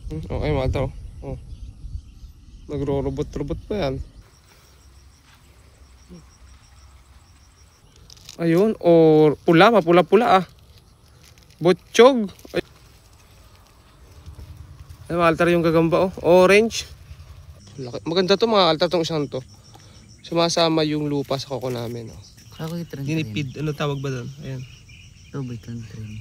Okay, mga altar. Oh. Nagro-robot-robot pa yan. Ayun, or pula, mapula-pula ah. Botsyog. Ay, mga altar yung gagamba oh. Orange. Maganda to mga altar tong isang to. Sumasama yung lupa sa koko namin oh. Ako yung Ginipid, ano tawag ba doon? Ayan. Ito ba itong train?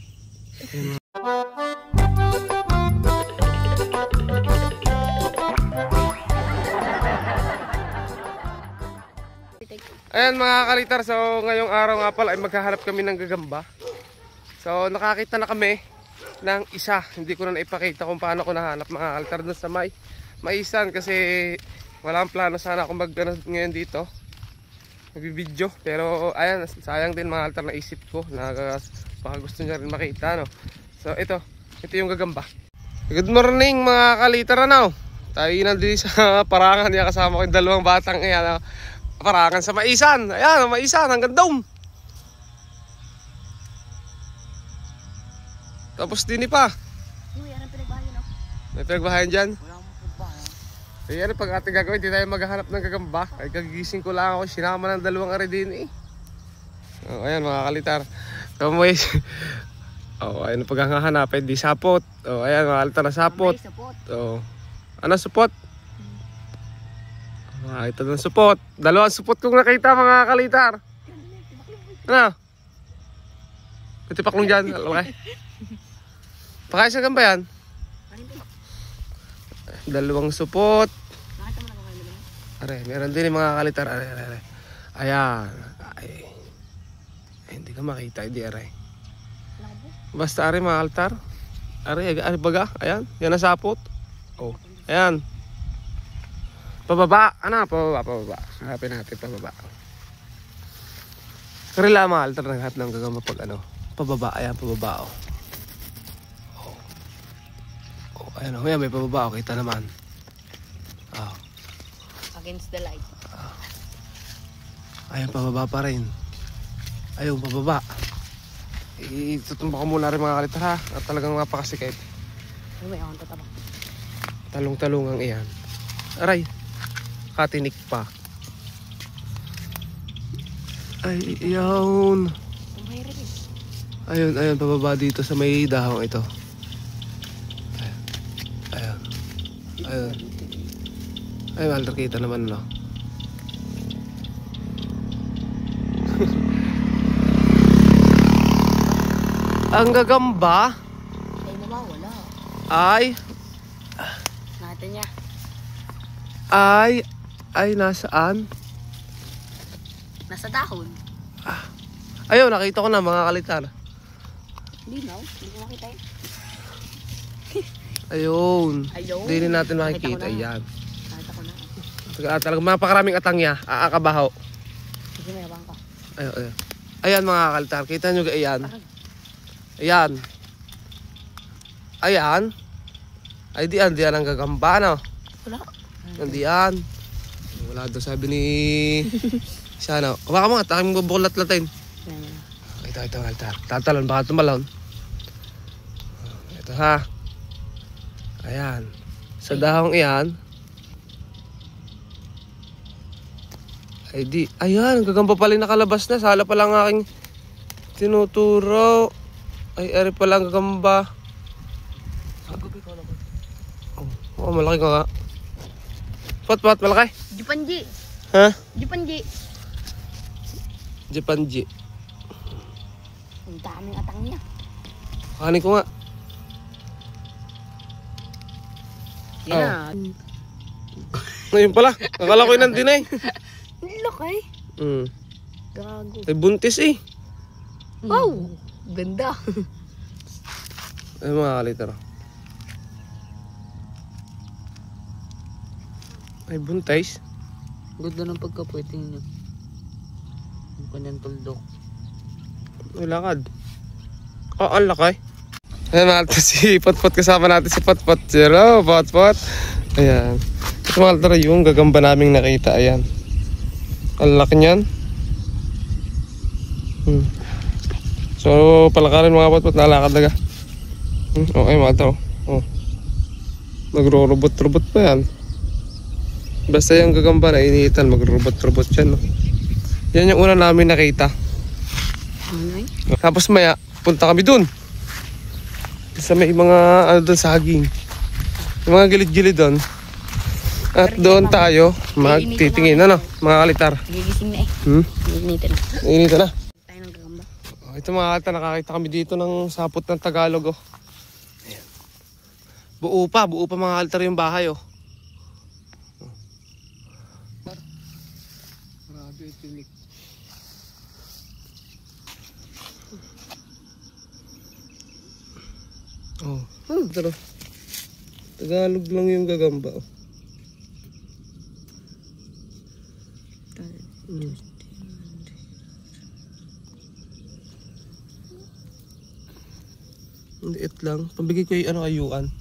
Ayan mga kalitar, so ngayong araw nga pala ay maghahanap kami ng gagamba. So nakakita na kami ng isa. Hindi ko na naipakita kung paano ko nahanap mga kalitar doon sa maisan kasi walang plano sana akong ngayon dito. Nagbibideo. Pero ayan, sayang din mga kalitar, naisip ko na baka gusto niya rin makita no. So ito yung gagamba. Good morning mga kalitar, ano? Tayo nandito sa parangan niya, kasama ko yung dalawang batang ayan. Parangan sa maisan. Ayan, maisan hanggang doon. Tapos din pa. May pinagbahayan dyan. Ayan, pag ating gagawin, hindi tayo maghahanap ng gagamba. Ay kagigising ko lang ako, sinama ng dalawang ari din eh. Oh, ayan mga kalitar. Kamoy. Oh, ayun pag hahanapin, di sapot. Oh, ayan mga kalitar na sapot. Oh. Ano sapot? Ito ng supot. Dalawang supot kong nakita mga kalitar. Ano? May tipaklong dyan. Okay. Pakain sa gamba yan. Dalawang supot. Are, meron din yung mga kalitar. Are. Ayan. Ay, hindi ka makita. Hindi are. Basta are mga kalitar. Are baga. Ayan. Yan ang sapot. Oh. Ayan. Pababa, ano? Pababa. Hanapin natin, pababa. Karila mga altar, naghanap ng gagamba pag ano. Pababa, ayan, pababa oh. Oh, ayan oh, ayan, may pababa oh, kita naman. Oh. Against the light. Ayan, pababa pa rin. Ayun, pababa. Itutumba ko muna rin mga kalitar ha. At talagang mapakasikip. May akong tataba. Talong-talungang iyan. Aray. Katinik pa. Ay, yun. Ayun, pababa dito sa may dahong ito. Ayun. Ayun, alter kita naman, no? Ang gagamba Ay, nawawala. ay Natin niya. ay nasaan? Nasa dahon. Ayun, nakita ko na mga kalitar. Hindi ko makita eh. Ayun. Ayun. Hindi rin natin makikita. Ayan. Nakita ko na. Talagang mapakaraming atangya. Aakabahaw. Sige, may abang ka. Ayun. Ayan mga kalitar. Kita nyo ayan. Ayan. Ayan. Ay diyan ang gagamba no. Wala. Nandiyan. Wala daw sabi ni Sana. Baka mo, taking mo bukulat-latin. Ito, altar. Tatalon, baka tumalon. Ito ha. Ayan. Sa dahong iyan. Ay di. Ayan, gagamba pala nakalabas na. Sala pa lang aking tinuturo. Ay, eri pa lang gagamba. Oh, malaki ka nga. Pot, malaki. Jupanji. Ha? Jupanji. Japanji. Ang daming atang niya. Kanin ko nga. Yan na. Ngayon pala. Akala ko yun nandun eh. Laki. Gago. Ay buntis eh. Wow. Ganda. Ay mga kalitar. Ay buntis. Ganda ng pagkapweting niya. Ang kanyang tuldok. Ay lakad. Oh, ang laki. Ayan mga si Potpot, kasama natin si Potpot. Hello, Potpot. Ayan. Ito mga kalitar yung gagamba naming nakita. Ayan. Ang laki niyan. So palakarin mga Potpot, nalakad laga. Okay mga kalitar. Oh. Magro-robot-robot pa yan. Basta yung gagamba na iniitan, magro-robot-robot yan. No? Yan yung una namin nakita. Tapos maya, punta kami dun. Sa may mga ano doon saging. Yung mga gilid-gilid doon. At doon tayo magtitingin. Ano, mga kalitar? Gigising na eh. Initan na. Initan na. Tayo ng gagamba. Ito mga kalitar, nakakita kami dito ng sapot ng Tagalog. Oh. Ayan. Buo pa mga kalitar yung bahay. Oh. Grabe, tinik. Oh, pero Tagalog lang yung gagamba. Oh. Liit lang. Pambigay ko yung ayuan.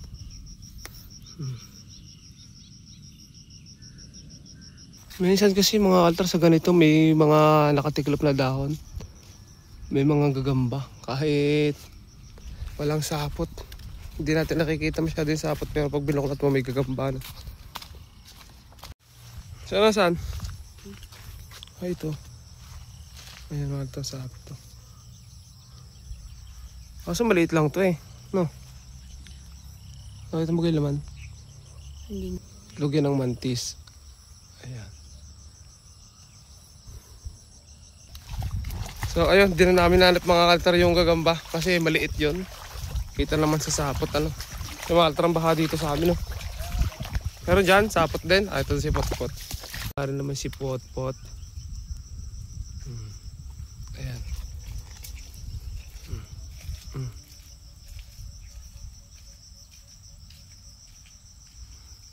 Minsan kasi mga altar sa ganito may mga nakatiklop na dahon. May mga gagamba. Kahit walang sapot. Hindi natin nakikita masyado yung sapot, pero pag binuklat mo may gagamba na. Saan? Ay, ito. Ayan mga ito, sapot to. Kaso maliit lang to eh. No? Nakita mo kayo laman? Hindi. Lugyan ng mantis. Ayan. So ayun, di na namin nanap mga kaltar yung gagamba. Kasi maliit yon. Kita naman sa sapot ano. Yung mga kaltar ang baha dito sa amin no. Pero dyan, sapot din. Ah, ito si Potpot. Para naman si Potpot. Ayan.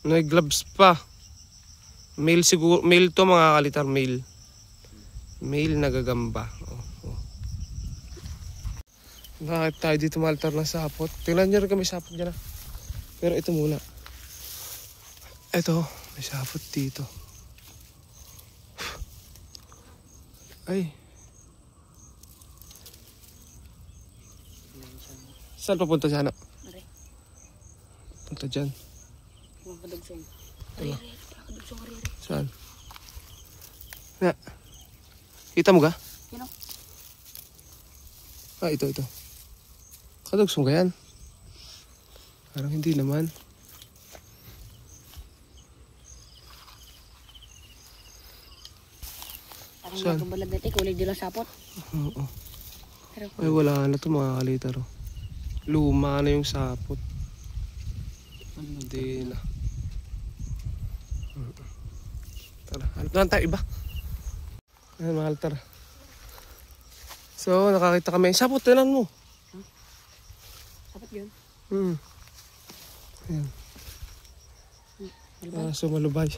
May gloves pa. Male siguro, male to mga kalitar, male. Male na gagamba. Bakit tayo dito maltar ng sapot? Tingnan nyo rin kami sapot dyan. Pero ito muna. Ito, may sapot dito. Ay. Saan papunta siya? Punta dyan. Makadugsong. Saan? Na. Kita mo ga? Yan o. Ah, ito. Kadugsong ka yan? Parang hindi naman. Parang nagkabalag natin, kulay din ang sapot. Oo. Ay, wala na ito mga kalitar. Luma na yung sapot. Hindi na. Tara, hanap na tayo iba. Ayan mga kalitar. So, nakakita kami. Sapot, tinan mo. Sapot yun? Ayan. So, malubay.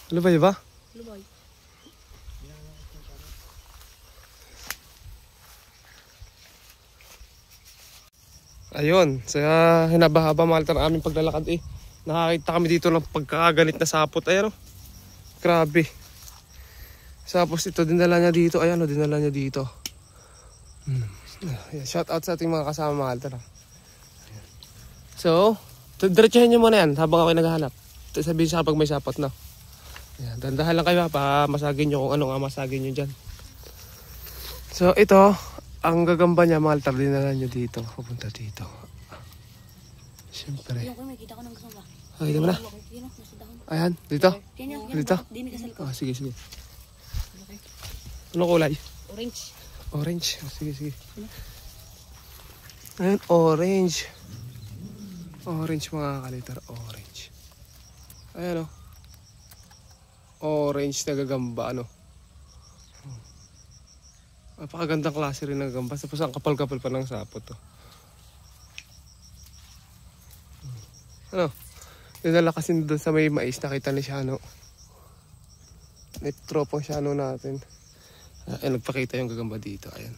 Malubay ba? Malubay. Ayun, sa hinabahaba mga kalitar aming paglalakad eh. Nakakita kami dito ng pagkakaganit na sapot. Ayan o. Grabe. Tapos ito, dinala niya dito. Ayan o, dinala niya dito. Shout out sa ating mga kasama mga kalitar. So, diretsahin nyo muna yan habang ako naghahanap. Sabihin sa kapag may sapot na. Ayan, dandahan lang kayo para masagin nyo kung ano nga masagin nyo dyan. So, ito, ang gagamba niya mga kalitar, dinala nyo dito. Pupunta dito. Siyempre. Ayun ko, may kita ko ng gagamba. Ay, di mo na? Ayan, dito? Dito? Oh, sige. Ano kulay? Orange. Orange. Oh, sige. Ayan, orange. Orange mga kalitar, orange. Ayan o. Orange na gagamba, ano. Napakagandang klase rin ng gagamba. Tapos ang kapal-kapal pa ng sapot to. Ano? Dinala kasi doon sa may mais, nakita ni Shano. May tropong Shano natin. Ay, nagpakita yung gagamba dito. Ayan.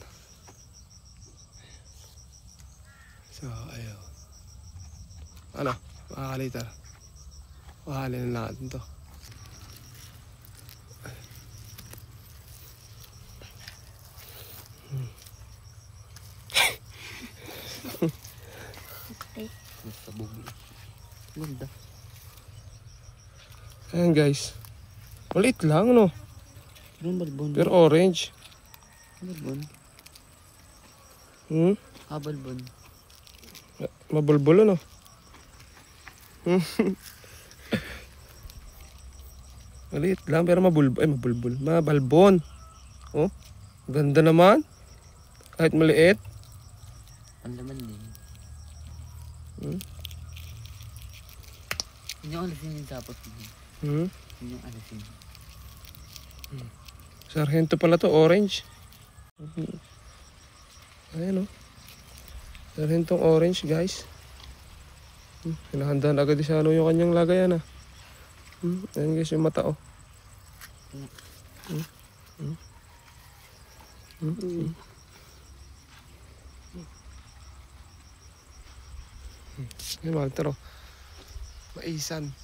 So, ayun. Ano? Mga kalitar. Wahalin na natin to. Ganda. Ayan guys. Maliit lang, no? Pero balbon. Pero orange. Balbon. Hmm? Balbon. Mabulbulo, no? Maliit lang, pero mabulbul. Mabalbon. Oh, ganda naman. Kahit maliit. Ang laman din. Hmm? Yun yung alisin yung sapot mo. Hmm? Yun yung alisin. Sargento pala to, orange. Ayan, oh. Sargentong orange, guys. Hinahandaan agad sa ano yung kanyang lagayan, ah. Ayan guys, yung mata, oh. Ayan, Walter, oh. Maisan.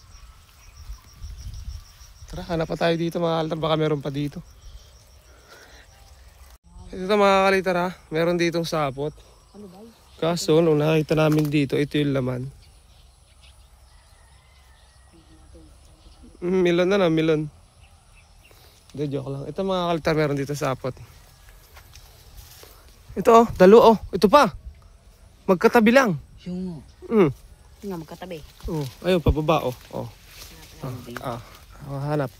Tara, hanap pa tayo dito, mga kaltar. Baka meron pa dito. Ito mga kalitar, ha. Meron ditong sapot. Ano ba? Kaso, nung nakita namin dito, ito yung laman. Milon na, milon. Hindi, joke lang. Ito mga kaltar, meron dito sapot. Ito, oh, dalo, oh. Ito pa. Magkatabi lang. Yung Nga magkatabi. Oh, ayun, pababa, oh. Oh. Hanap.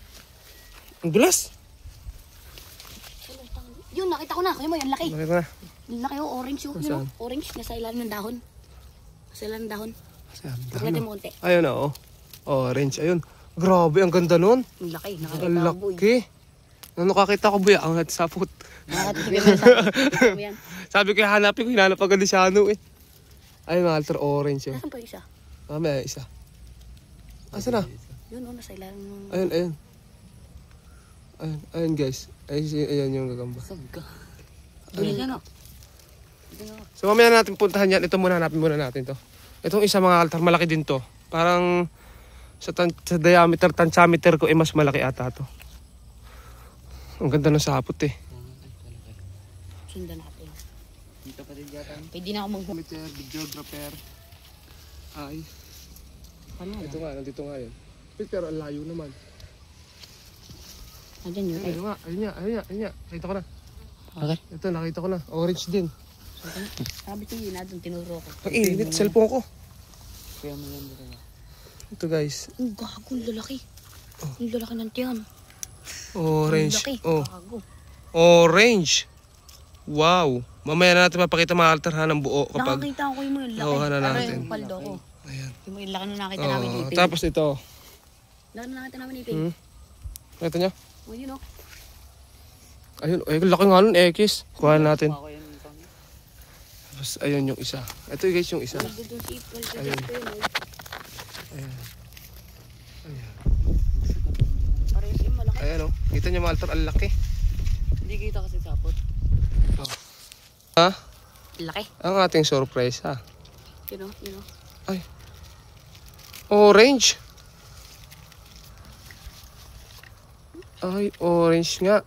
Ang dulas. Yun, nakita ko na. Kuya mo, yung laki. Bakit na? Yung laki, oh, orange yun. Saan? Yun, oh, orange. Nasa ilalim ng dahon. Nasa ilalim ng dahon. Saan? Paglatin mo konti. Ayun, oh. Orange, ayun. Grabe, ang ganda nun. Yung laki. Ang Nakakita ko, boy. laki. Ano kakita ko, buya? Ang sapot. Nakakatipin mo sa yan. Sabi ko, hanapin ko. Hinanap agad si Shano, eh. Ayun, mga alter orange, yun. Nasaan pa yung isa? May isa. Asa na? Yun, oh, nasa ilalim ng... Ayun. Ayun, guys. Ayun yung gagamba. Sagga. Buli ka, no? So mamaya natin puntahan yan. Ito muna, hanapin muna natin to. Itong isa mga altar, malaki din to. Parang sa diameter, tantiameter ko, mas malaki ata to. Ang ganda ng sapot, eh. Sundan natin. Dito pa din yata. Pwede na ako mag... Videographer. Ay. Ano? Ito nga, nandito nga yun. Pero ang layo naman. Andyan yun. Ayun nga, ayun nga. Nakita ko na. Okay. Ito, nakita ko na. Orange din. Sabi ko yun, doon tinuro ko. Ang init, cellphone ko. Kaya mo yan dito. Ito guys. Ang gago, ang lalaki. Ang lalaki ng tiyan. Orange. Ang laki. Oh, Gago. orange. Wow. Mamaya na natin mapakita mga altar ha ng buo kapag Nakakita ko yung laki. nakuha na natin. Yung paldo ko. Ayan. Yung laki na nakita namin ni Ipin. Tapos ito. Laki na nakita namin ni Ipin. Ito nyo. O yun, oh. Ayun, ay, laki nga nun, X. Kuha natin. Ako yan. Tapos ayun yung isa. Ito guys yung isa. Doon si Ipin. Ayun. Ayun. Ayan. Parehas yung malaki. Ayan o. Kita nyo mga altar, ang laki. Hindi kita kasi sapot. Ha? Laki. Ang ating surprise ha. Yun, oh. Yun, oh. Ay. Orange. Ay, orange nga.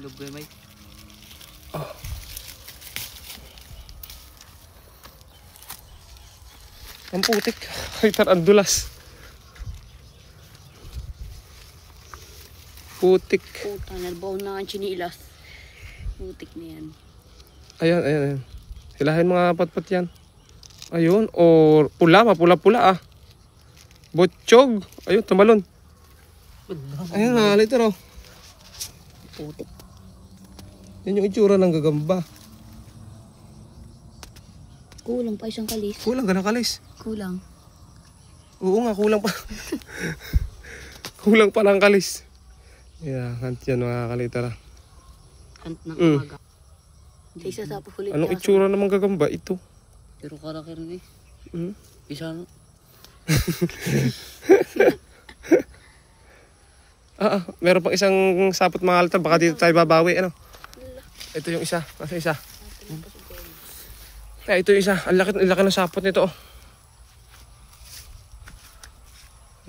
Lugay may. Ang putik. Ay, ang dulas. Putik. Puta, nalbaw na ang chinilas. Putik na yan. Ayan. Hilahin mga patpat yan. Ayun. O pula, mapula-pula ah. Botchog. Ayun, tumalon. Ayun na, liter oh. Putik. Yan yung itsura ng gagamba. Kulang pa isang kalis. Kulang ka na kalis. Kulang. Oo nga, kulang pa. Kulang pa ng kalis. Yeah, hunt yan mga kalitara. Hunt ng umaga. Isa sa puhulit. Anong itsura namang gagamba ito? Pero kalaki rin eh. Hmm? Isa no. Meron pang isang sapot mga kalitara. Baka dito tayo babawi. Ano? Ito yung isa. Nasa isa. Ay, ito yung isa. Ang laki ng sapot nito. Oh.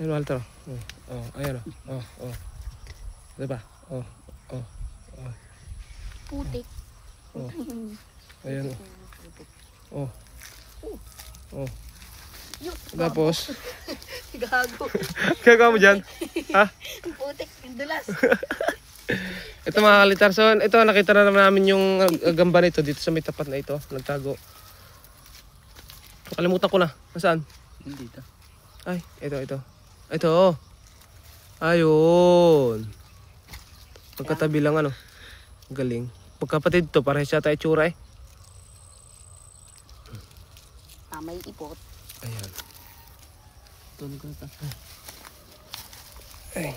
Ayan, Walter. Oh, ayan. Oh. Diba? Oh. Putik. Ayan. Oh. Tapos, Gago. Gagawa mo dyan? Ha? Ang putik, ang dulas. Ito mga kalitar. So ito nakita na naman namin yung gamba nito dito sa may tapat na ito. Nagtago. Kalimutan ko na. Nasaan? Dito. Ay, ito. Ito. Ayun. Pagkatabi lang ano. Galing. Pagkapatid to, parehas yata itsura eh. May ipot. Ayan. Tunog ko ito. Ay.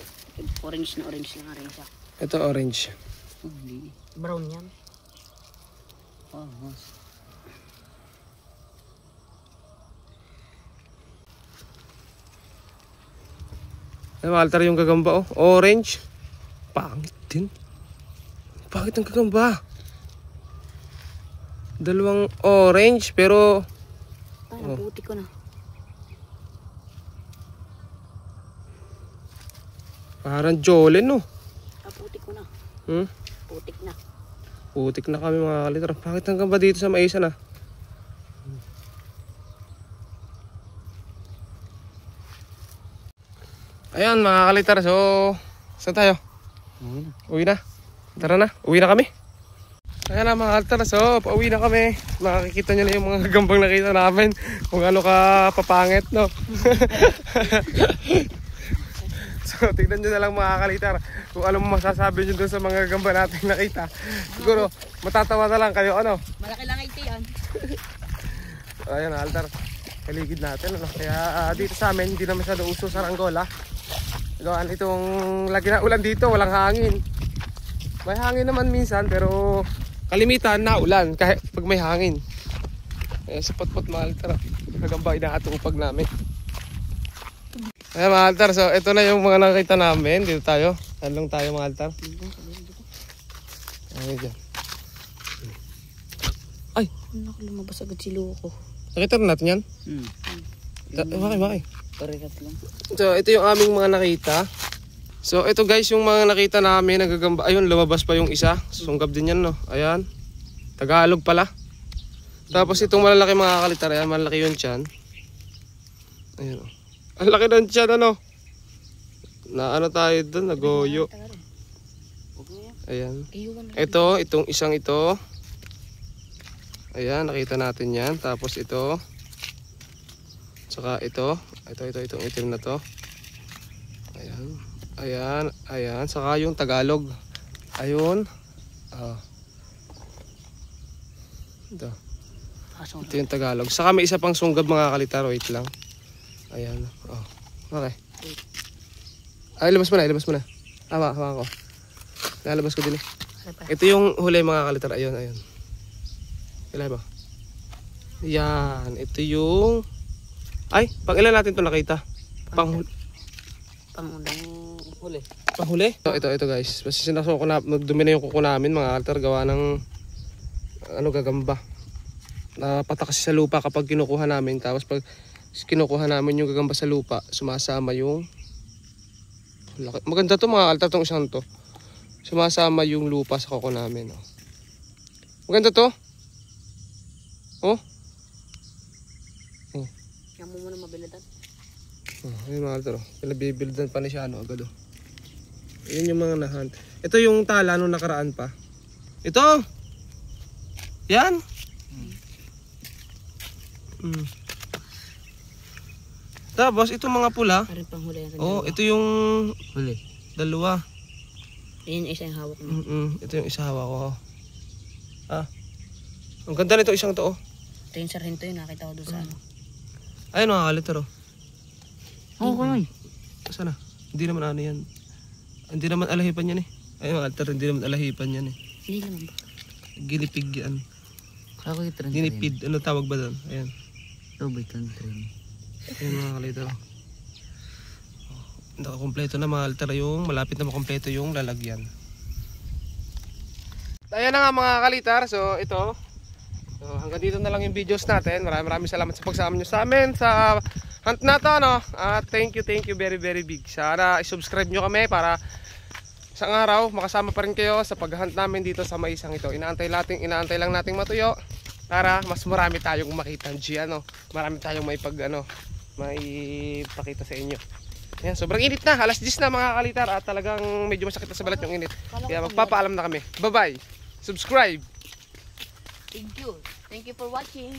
Orange na orange lang rin siya. Ito orange. Oh, hindi. Brown yan. Oh, mas. Ay, Walter yung gagamba oh. Orange. Pangit din. Pangit ang gagamba. Dalawang orange pero Ay, naputik ko na. parang jolly no. Naputik ko na. Hmm? Putik na. Putik na kami mga kalitar. Bakit hanggang ba dito sa maisa na? Ayan mga kalitar. So, saan tayo? Uwi na. Tara na. Uwi na kami. Ayan na mga kalitar. So, pauwi na kami. Makikita nyo na yung mga gambang nakita namin. Kung ano ka papangit, no? So, tignan nyo na lang mga kalitar kung ano masasabi nyo dun sa mga gamba natin nakita. Siguro, matatawa na lang kayo, ano? Malaki lang ito yan. Ayan, altar. Kaligid natin, ano? Kaya dito sa amin, hindi na masyado uso sa Angola. Gawaan itong lagi na ulan dito, walang hangin. May hangin naman minsan, pero kalimitan na ulan kahit pag may hangin. Kaya sa pot-pot mga altar, kagamba inaatupag namin. Ayan mga altar, so ito na yung mga nakita namin. Dito tayo, talong tayo mga altar. Ayan dyan. Ay! Naku, lumabas agad si Loko. Nakita rin natin yan? Bakit? Parikat lang. So ito yung aming mga nakita. So ito guys yung mga nakita namin nagagamba. Ayun lumabas pa yung isa. Sunggab din yan no. Ayan. Tagalog pala. Tapos itong malalaki mga kalitar. Ayan malaki yun tiyan. Ayan o. Ang laki ng tiyan ano. Na ano tayo doon. Nagoyo. Ayan. Ito. Itong isang ito. Ayan nakita natin yan. Tapos ito. Saka ito. Itong itim na to. Ayan. Saka yung Tagalog. Ayun. Ito. Ito yung Tagalog. Saka may isa pang sunggab mga kalitar. Wait lang. Ayan. Okay. Ay, labas mo na. Hawa ko. Lalabas ko din eh. Ito yung huli mga kalitar. Ayun. Kailan ba? Yan. Ito yung... Ay, pang ilan natin ito nakita? Panghuli. Ito guys. Kasi sinasoko na, nagdumi na yung kuko namin mga altar gawa ng gagamba. Napata kasi sa lupa kapag kinukuha namin. Tapos pag kinukuha namin yung gagamba sa lupa, sumasama yung maganda to mga altar tong isang to. Sumasama yung lupa sa kuko namin. Oh. Maganda to. Oh. Yan mo muna mabilidan. Ayun mga altar. Pinabibildan pa na siya agad. Yun yung mga nahunt. Ito yung tala nung nakaraan pa. Ito! Yan! Tapos itong mga pula. Parang panghuli. Ito yung Huli. dalawa. Ayun, isa yung hawak mo. Ito yung isa hawak ko. Ang ganda nito isang to. Ito yung sarhento yun, nakita ko doon sa ano. Ayun mga kalitar. Okay. Saan na? Hindi naman ano yan. Hindi naman alahipan yan eh. Ayun mga kalitar, hindi naman alahipan yan eh. Hindi naman ba? Ginipig yan. Ako yung trend. Ginipid. Ano tawag ba doon? Ayan. Lobay trend. Ayun mga kalitar. Nakakompleto na mga kalitar yung malapit na makompleto yung lalagyan. Ayan na nga mga kalitar. So ito. So, hanggang dito na lang yung videos natin. Maraming salamat sa pagsama nyo sa amin sa hunt na to, no? Thank you very big. Sana i-subscribe nyo kami para isang araw makasama pa rin kayo sa pag-hunt namin dito sa maisang ito. Inaantay lang nating matuyo para mas marami tayong makita ng G, ano? Marami tayong maipakita sa inyo. Ayan, sobrang init na. Alas 10 na mga kalitar at talagang medyo masakit na sa balat yung init. Kaya magpapaalam na kami. Bye-bye. Subscribe. Thank you. Thank you for watching.